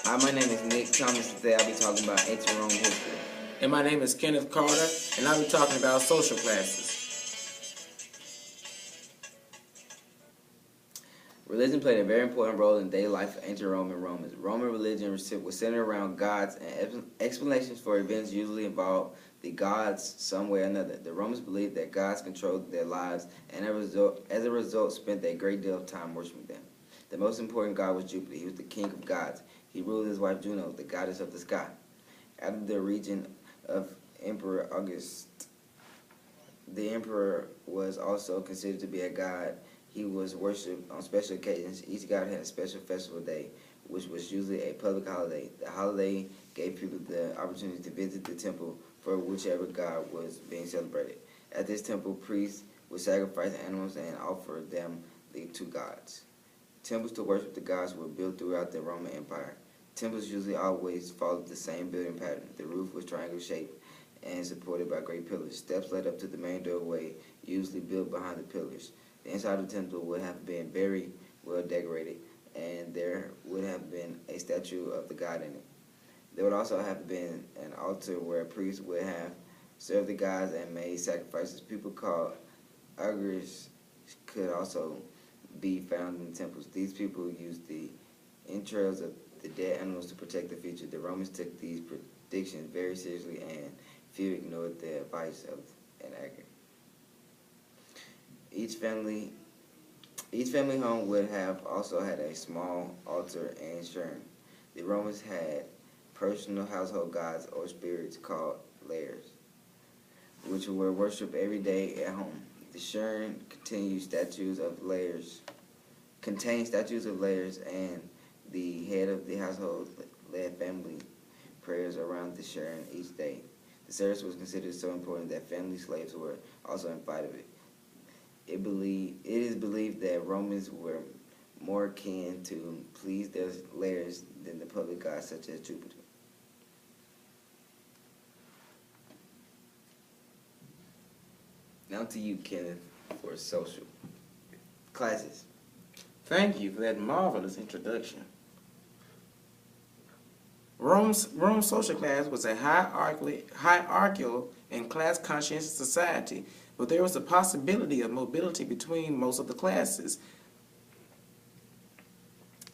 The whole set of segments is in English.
Hi, my name is Nick Thomas. Today I'll be talking about ancient Rome history. And my name is Kenneth Carter, and I'll be talking about social classes. Religion played a very important role in daily life of ancient Roman Romans. Roman religion was centered around gods, and explanations for events usually involved the gods some way or another. The Romans believed that gods controlled their lives, and as a result spent a great deal of time worshiping them. The most important god was Jupiter. He was the king of gods. He ruled his wife Juno, the goddess of the sky. After the region of Emperor August, the emperor was also considered to be a god. He was worshipped on special occasions. Each god had a special festival day, which was usually a public holiday. The holiday gave people the opportunity to visit the temple for whichever god was being celebrated. At this temple, priests would sacrifice animals and offer them to gods. Temples to worship the gods were built throughout the Roman Empire. Temples usually always followed the same building pattern. The roof was triangle shaped and supported by great pillars. Steps led up to the main doorway, usually built behind the pillars. The inside of the temple would have been very well decorated, and there would have been a statue of the god in it. There would also have been an altar where priests would have served the gods and made sacrifices. People called augurs could also be found in temples. These people used the entrails of the dead animals to protect the future. The Romans took these predictions very seriously, and few ignored the advice of an augur. Each family home would have also had a small altar and shrine. The Romans had personal household gods or spirits called lairs, which were worshipped every day at home. The shrine contained statues of lairs, and the head of the household led family prayers around the shrine each day. The service was considered so important that family slaves were also invited. It is believed that Romans were more keen to please their lairs than the public gods such as Jupiter. Now to you, Kenneth, for social classes. Thank you for that marvelous introduction. Rome's social class was a hierarchical and class-conscious society, but there was a possibility of mobility between most of the classes.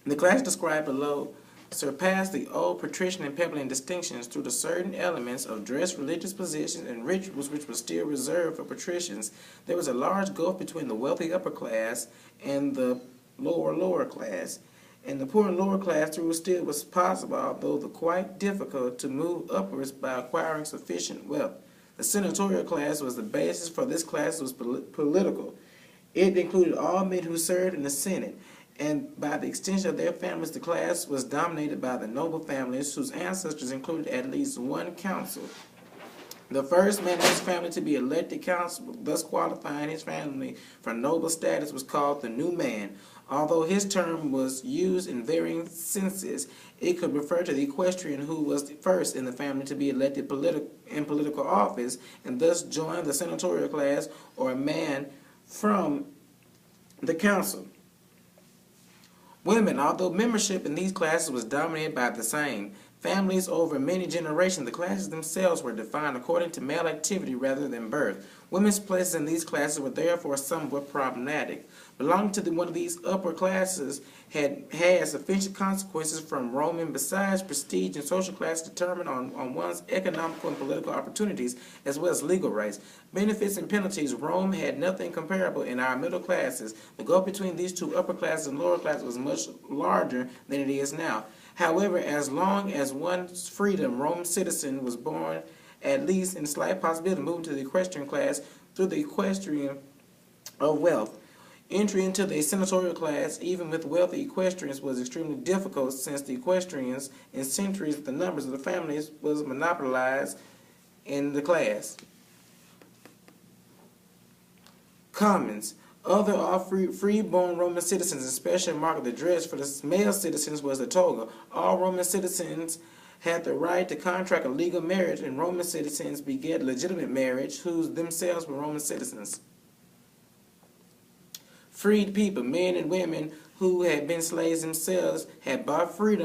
The class described below surpassed the old patrician and plebeian distinctions through the certain elements of dress, religious positions, and rituals which were still reserved for patricians. There was a large gulf between the wealthy upper class and the lower class. And the poor and lower class through still was possible, although quite difficult to move upwards by acquiring sufficient wealth. The senatorial class was the basis for this class was political. It included all men who served in the Senate, and by the extension of their families, the class was dominated by the noble families whose ancestors included at least one consul. The first man in his family to be elected consul, thus qualifying his family for noble status, was called the new man. Although his term was used in varying senses, it could refer to the equestrian who was the first in the family to be elected in political office and thus joined the senatorial class, or a man from the council. Women, although membership in these classes was dominated by the same families over many generations, the classes themselves were defined according to male activity rather than birth. Women's places in these classes were therefore somewhat problematic. Belonging to one of these upper classes had sufficient consequences from Roman, besides prestige and social class determined on one's economical and political opportunities, as well as legal rights. Benefits and penalties, Rome had nothing comparable in our middle classes. The gulf between these two upper classes and lower classes was much larger than it is now. However, as long as one's freedom, Roman citizen was born at least in slight possibility of moving to the equestrian class through the equestrian of wealth. Entry into the senatorial class, even with wealthy equestrians, was extremely difficult, since the equestrians, in centuries, the numbers of the families was monopolized in the class. Commons. Other free-born Roman citizens, especially marked the dress for the male citizens, was the toga. All Roman citizens had the right to contract a legal marriage, and Roman citizens beget legitimate marriage, who themselves were Roman citizens. Freed people, men and women who had been slaves themselves, had bought freedom